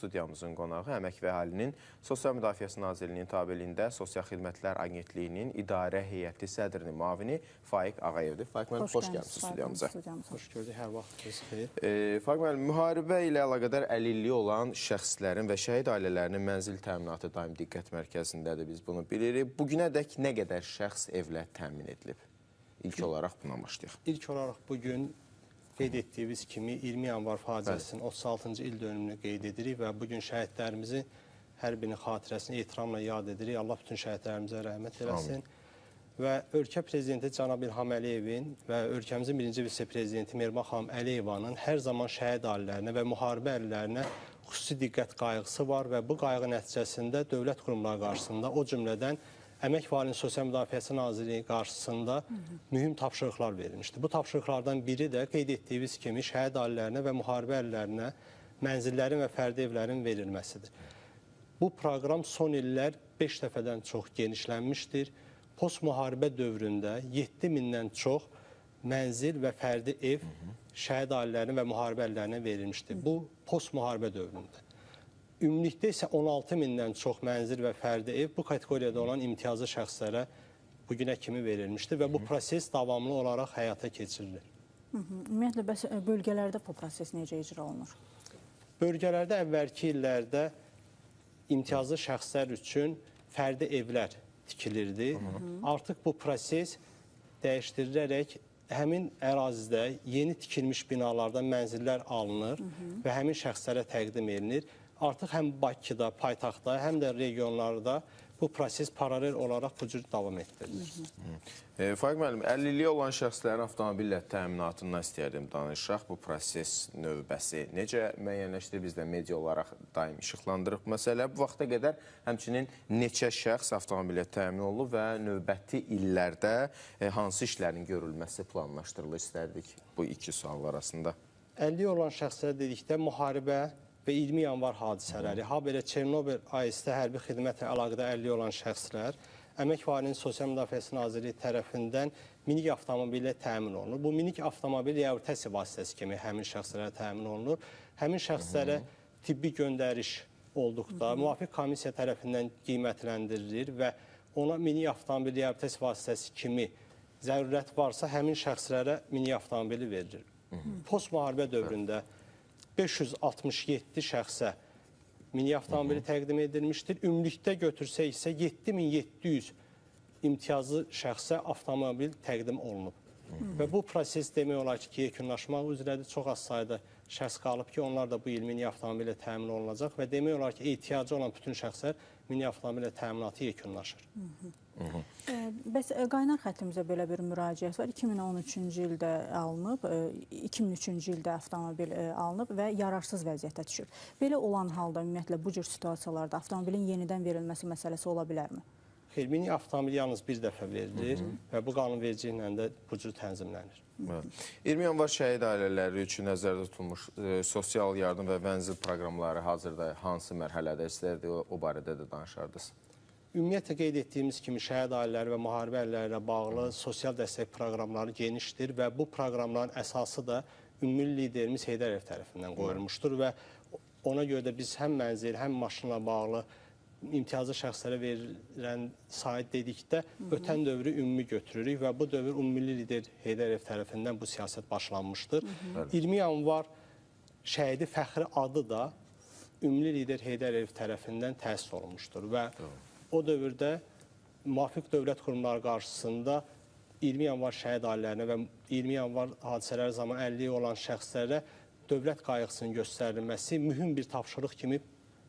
Studiyamızın qonağı Əmək və Əhalinin Sosial Müdafiəsi Nazirliyinin tabeliyində Sosial Xidmətlər Agentliyinin İdarə Heyəti sədrinin müavini Faiq Ağayevdir. Faiq müəllim, xoş gəlmişsiniz studiyamıza. Xoş gördük, hər vaxtınız xeyir. Faiq müəllim, müharibə ilə əlaqədar əlilliyi olan şəxslərin və şəhid ailələrinin mənzil təminatı daim diqqət mərkəzindədir, biz bunu bilirik. Bugünədək nə qədər şəxs evlə təmin edilib? İlk olaraq buna başlayaq. İlk olaraq bugün qeyd etdiyimiz kimi 20 yanvar faciəsinin 36-cı il dönümünü qeyd edirik və bugün şəhidlərimizin hər birinin xatirəsini ehtiramla yad edirik. Allah bütün şəhidlərimizə rəhmət eləsin. Və ölkə prezidenti Cənab İlham Əliyevin və ölkəmizin birinci vitse-prezidenti Mehriban xanım Əliyevanın hər zaman şəhid ailələrinə və müharibə əlillərinə xüsusi diqqət qayğısı var və bu qayğı nəticəsində dövlət qurumları qarşısında, o cümlədən Əmək və Əhalinin Sosial Müdafiəsi Nazirliyi qarşısında mühüm tapşırıqlar verilmişdir. Bu tapşırıqlardan biri də qeyd etdiyimiz kimi şəhid ailələrinə və müharibə əlillərinə mənzillərin və fərdi evlərin verilməsidir. Bu proqram son illər 5 dəfədən çox genişlənmişdir. Post-müharibə dövründə 7000-dən çox mənzil və fərdi ev şəhid ailələrinə və müharibə əlillərinə verilmişdir. Bu post-müharibə dövründə. Ümumilikdə isə 16.000-dən çox mənzil və fərdi ev bu kateqoriyada olan imtiyazlı şəxslərə bugünə kimi verilmişdir və bu proses davamlı olaraq həyata keçirilir. Ümumiyyətlə, bəs bölgələrdə bu proses necə icra olunur? Bölgələrdə əvvəlki illərdə imtiyazlı şəxslər üçün fərdi evlər tikilirdi. Artıq bu proses dəyişdirilərək həmin ərazidə yeni tikilmiş binalardan mənzillər alınır və həmin şəxslərə təqdim edilir. Artıq həm Bakıda, paytaxtda, həm də regionlarda bu proses paralel olaraq bu cür davam etdirilir. Faiq müəllim, əlilliyi olan şəxslərin avtomobillə təminatından istəyərdim danışaq. Bu proses növbəsi necə müəyyənləşdirir? Biz də media olaraq daim işıqlandırıq məsələ. Bu vaxta qədər həmçinin neçə şəxs avtomobillə təmin olunub və növbəti illərdə hansı işlərin görülməsi planlaşdırılır istərdik bu iki sual arasında? Əlilliyi olan şəxslər dedikdə müharibə və 20 yanvar hadisələri, ha belə Çernobil AES-də hərbi xidmətlə əlaqədə əlilliyi olan şəxslər Əmək və Əhalinin Sosial Müdafiəsi Nazirliyi tərəfindən minik avtomobillə təmin olunur. Bu minik avtomobil reabilitasiya vasitəsi kimi həmin şəxslərə təmin olunur. Həmin şəxslərə tibbi göndəriş olduqda müvafiq komissiya tərəfindən qiymətləndirilir və ona minik avtomobil reabilitasiya vasitəsi kimi zərurət varsa həmin şəxslərə minik avtomobili verilir. Post-müharibə dövründə 567 şəxsə minik avtomobili təqdim edilmişdir. Ümumilikdə götürsək isə 7700 imtiyazlı şəxsə avtomobil təqdim olunub. Və bu proses demək olar ki, yekunlaşmaq üzrədir. Çox az sayda şəxs qalıb ki, onlar da bu il minik avtomobillə təmin olunacaq və demək olar ki, ehtiyacı olan bütün şəxslər minik avtomobillə təminatı yekunlaşır. Bəs qaynar xəttimizə belə bir müraciət var. 2013-cü ildə alınıb, 2003-cü ildə avtomobil alınıb və yararsız vəziyyətə düşüb. Belə olan halda ümumiyyətlə bu cür situasiyalarda avtomobilin yenidən verilməsi məsələsi ola bilərmi? Xeyr, minik avtomobil yalnız bir dəfə verilir və bu qanunvericiliklə də bu cür tənzimlənir. 20 yanvar şəhid ailələri üçün nəzərdə tutulmuş sosial yardım və mənzil proqramları hazırda hansı mərhələdə istərdi, o barədə də danışardınız? Ümumiyyətlə qeyd etdiyimiz kimi şəhid ailələri və müharibə əlilləri ilə bağlı sosial dəstək proqramları genişdir və bu proqramların əsası da ümumi liderimiz Heydər Əliyev tərəfindən qoyulmuşdur və ona görə də biz həm mənzil, həm maşınla bağlı imtiyazlı şəxslərə verilən sayı dedikdə ötən dövrü ümumi götürürük və bu dövr ümumi lider Heydər Əliyev tərəfindən bu siyasət başlanmışdır. 20 yanvar şəhidi fəxri adı da ümumi lider Heydər Əliyev tərəfindən təsis olunmuşdur və o dövrdə müvafiq dövlət qurumları qarşısında 20 yanvar şəhid ailələrinə və 20 yanvar hadisələri zamanı əlilliyi olan şəxslərə dövlət qayğısının göstərilməsi mühüm bir tapşırıq kimi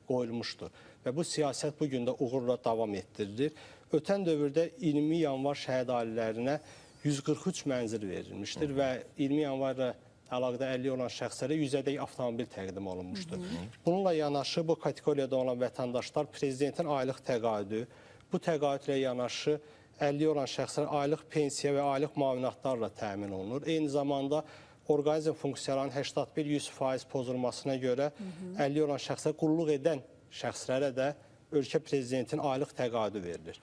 qoyulmuşdur. Və bu siyasət bugün də uğurla davam etdirilir. Ötən dövrdə 20 yanvar şəhid ailələrinə 143 mənzil verilmişdir və 20 yanvarla əlaqədə əlilliyi olan şəxslərə 100-ədək avtomobil təqdim olunmuşdur. Bununla yanaşı bu kateqoriyada olan vətəndaşlar prezidentin aylıq təqaüdü, bu təqaüdlə yanaşı əlilliyi olan şəxslər aylıq pensiya və aylıq müavinatlarla təmin olunur. Eyni zamanda orqanizm funksiyalarının 81-100% pozulmasına görə əlilliyi olan şəxslər qulluq edən şəxslərə də ölkə prezidentin aylıq təqaüdü verilir.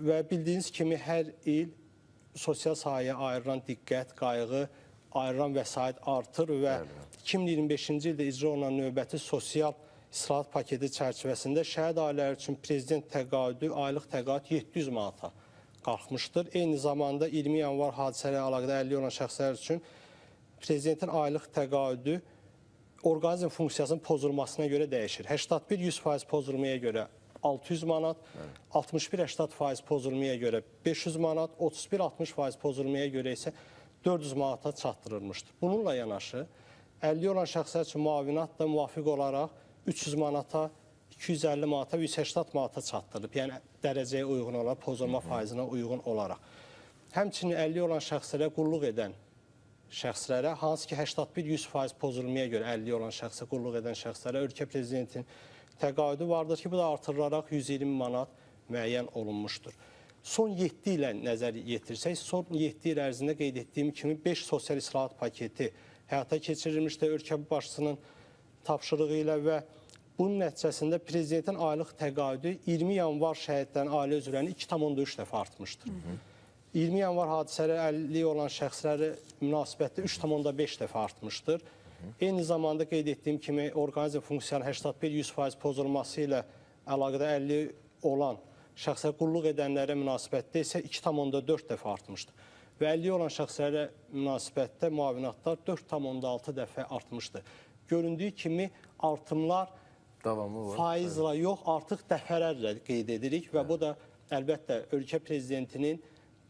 Və bildiyiniz kimi hər il sosial sahəyə ayrılan diqqət, qayğı ayrılan vəsait artır və 2025-ci ildə icra olunan növbəti sosial islahat paketi çərçivəsində şəhid ailələri üçün prezident təqaüdü, aylıq təqaüd 700 manata qalxmışdır. Eyni zamanda 20 yanvar hadisələrlə əlaqədar əlilliyi olan şəxslər üçün prezidentin aylıq təqaüdü orqanizm funksiyasının pozulmasına görə dəyişir. 81-100% pozulmaya görə 600 manat, 61-80% pozulmaya görə 500 manat, 31-60% pozulmaya görə isə 400 manata çatdırılmışdır. Bununla yanaşı, əlilliyi olan şəxslər üçün müavinat da müvafiq olaraq 300 manata, 250 manata və 180 manata çatdırılıb. Yəni, dərəcəyə uyğun olaraq, pozulma faizinə uyğun olaraq. Həmçinin əlilliyi olan şəxslərə qulluq edən şəxslərə, hansı ki 81-100% pozulmaya görə əlilliyi olan şəxsə qulluq edən şəxslərə ölkə prezidentinin təqaüdü vardır ki, bu da artırılaraq 120 manat müəyyən olunmuşdur. Son 7 ilə nəzər yetirsək, son 7 il ərzində qeyd etdiyim kimi 5 sosial islahat paketi həyata keçirilmişdir ölkə başçısının tapşırığı ilə və bunun nəticəsində prezidentin aylıq təqaüdü 20 yanvar şəhidlərin ailə üzvlərinin 2,3 dəfə artmışdır. 20 yanvar hadisələri əlilliyi olan şəxsləri münasibətdə 3,5 dəfə artmışdır. Eyni zamanda qeyd etdiyim kimi orqanizm funksiyanın 81-100% pozulması ilə əlaqədə əlilliyi olan şəxslər qulluq edənlərə münasibətdə isə 2,4 dəfə artmışdır. Və əlilliyi olan şəxslərə münasibətdə müavinatlar 4,6 dəfə artmışdır. Göründüyü kimi artımlar faizlə yox, artıq dəfələrlə qeyd edirik və bu da əlbəttə ölkə prezidentinin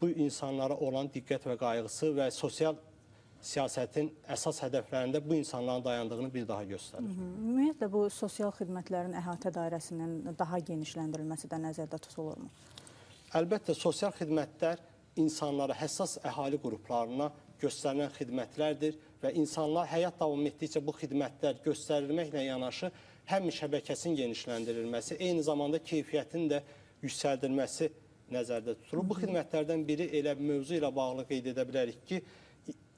bu insanlara olan diqqət və qayğısı və sosial siyasətin əsas hədəflərində bu insanların dayandığını bir daha göstərir. Ümumiyyətlə, bu sosial xidmətlərin əhatə dairəsinin daha genişləndirilməsi də nəzərdə tutulurmu? Əlbəttə, sosial xidmətlər insanlara, həssas əhali qruplarına göstərilən xidmətlərdir və insanlar həyat davam etdikcə bu xidmətlər göstərilməklə yanaşı həm şəbəkəsinin genişləndirilməsi, eyni zamanda keyfiyyətin də yüksəldilməsi nəzərdə tutulur. Bu xidmətlərdən biri elə mövzu ilə bağlı qeyd edə bilərik ki,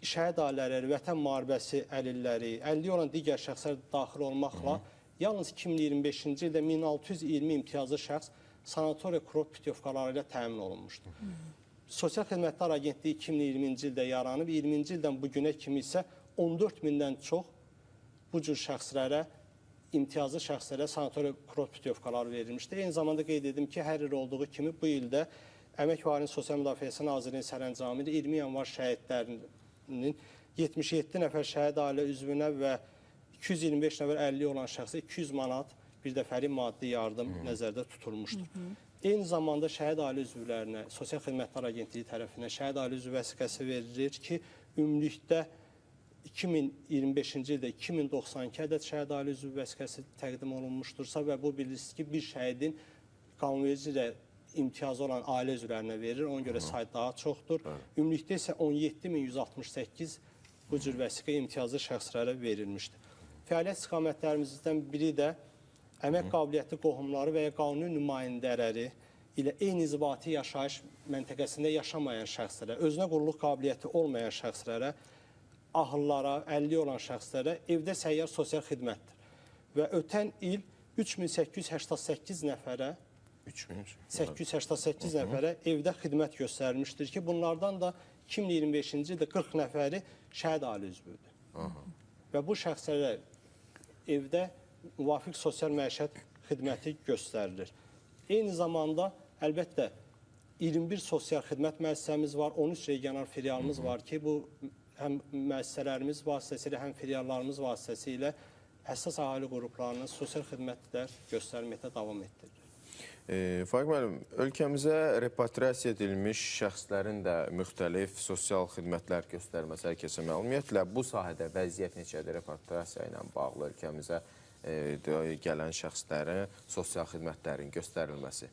şəhid ailələri, vətən müharibəsi əlilləri, əlilliyi olan digər şəxslər daxil olmaqla yalnız 2025-ci ildə 1620 imtiyazlı şəxs sanatoriya kurort putyovkaları ilə təmin olunmuşdur. Sosial Xidmətlər Agentliyi 2020-ci ildə yaranıb, 20-ci ildən bu günə kimi isə 14 mindən çox bu cür şəxslərə, imtiyazlı şəxslərə sanatoriya kurort putyovkaları verilmişdir. Eyni zamanda qeyd edim ki, hər il olduğu kimi bu ildə Əmək və Əhalinin Sosial Müdafiəsi Nazirliyinin sərəncamı ilə 20 yanvar şəhidlərinin 77 nəfər şəhid ailə üzvünə və 225 nəfər əlilliyi olan şəxsə 200 manat bir dəfəlik maddi yardım nəzərdə tutulmuşdur. Eyni zamanda şəhid ailə üzvlərinə Sosial Xidmətlər Agentliyi tərəfindən şəhid ailə üzvü vəsiqəsi verilir ki, ümumilikdə 2025-ci ildə 2092 ədəd şəhid ailə üzvü vəsiqəsi təqdim olunmuşdursa və bu bilirsiniz ki, bir şəhidin qanunverici ilə imtiyazı olan ailə üzvlərinə verir, ona görə say daha çoxdur. Ümumilikdə isə 17.168 bu cür vəsiqə imtiyazlı şəxslərə verilmişdir. Fəaliyyət istiqamətlərimizdən biri də əmək qabiliyyətli qohumları və ya qanuni nümayəndələri ilə eyni inzibati yaşayış məntəqəsində yaşamayan şəxslərə, özünə qulluq qabiliyyəti olmayan şəxslərə, ahıllara, əlilliyi olan şəxslərə evdə səyyar sosial xidmətdir. Və ötən il 3888 nəfərə 888 nəfərə evdə xidmət göstərilmişdir ki, bunlardan da 2025-ci ildə 40 nəfəri şəhid ailə üzvüdür. Və bu şəxslərə evdə müvafiq sosial məişət xidməti göstərilir. Eyni zamanda, əlbəttə, 21 sosial xidmət müəssisəmiz var, 13 regional filialımız var ki, bu həm müəssisələrimiz vasitəsilə, həm filiallarımız vasitəsilə həssas əhali qruplarının sosial xidmətlər göstərməkdə davam etdirilir. Faiq müəllim, ölkəmizə repatriasiya edilmiş şəxslərin də müxtəlif sosial xidmətlər göstərməsi hər kəsə məlum. Ümumiyyətlə, bu sahədə vəziyyət necədir repatriasiya ilə bağlı ölkəmizə gələn şəxslərin sosial xidmətlərin göstərilməsi?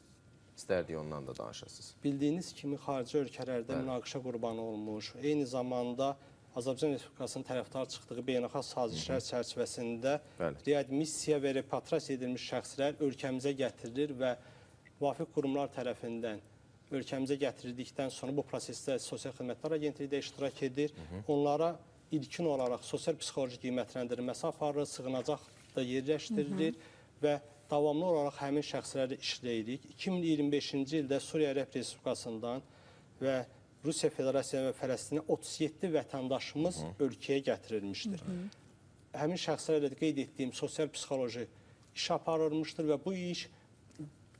İstərdik ondan da danışasınız. Bildiyiniz kimi, xarici ölkələrdə münaqişə qurbanı olmuş, eyni zamanda Azərbaycan Respublikasının tərəfdar çıxdığı beynəlxalq sazişlər çərçivəsində readmissiya və repatriasiya edilmiş şəxslər ölkəmizə gətirilir və müvafiq qurumlar tərəfindən ölkəmizə gətirildikdən sonra bu prosesdə Sosial Xidmətlər Agentliyi də iştirak edir. Onlara ilkin olaraq sosial-psixoloji qiymətləndirilməsi aparılır, sığınacaq da yerləşdirilir və davamlı olaraq həmin şəxsləri işləyirik. 2025-ci ildə Suriya Ərəb Respublikasından və Rusiya Federasiyası və Fələstinə 37 vətəndaşımız ölkəyə gətirilmişdir. Həmin şəxslərlə də qeyd etdiyim sosial-psixoloji iş aparılmışdır və bu iş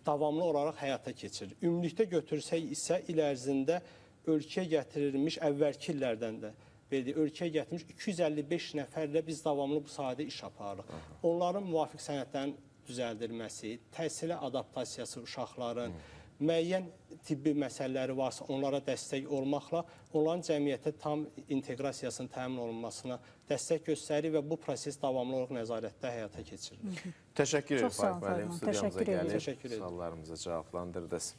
davamlı olaraq həyata keçirilir. Ümumilikdə götürsək isə il ərzində ölkəyə gətirilmiş əvvəlki illərdən də ölkəyə gətirmiş 255 nəfərlə biz davamlı bu sahədə iş aparırıq. Onların müvafiq sənədlərin düzəldilməsi, təhsilə adaptasiyası uşaqların, müəyyən tibbi məsələləri varsa onlara dəstək olmaqla onların cəmiyyətə tam inteqrasiyasının təmin olunmasına dəstək göstərir və bu proses davamlı olaraq nəzarətdə həyata keçirilir. Təşəkkür edirəm Çox sağ olun, Faiq müəllim, Fərman. studiyamıza Təşəkkür gəlib Təşəkkür edirəm. suallarımıza cavablandırdınız.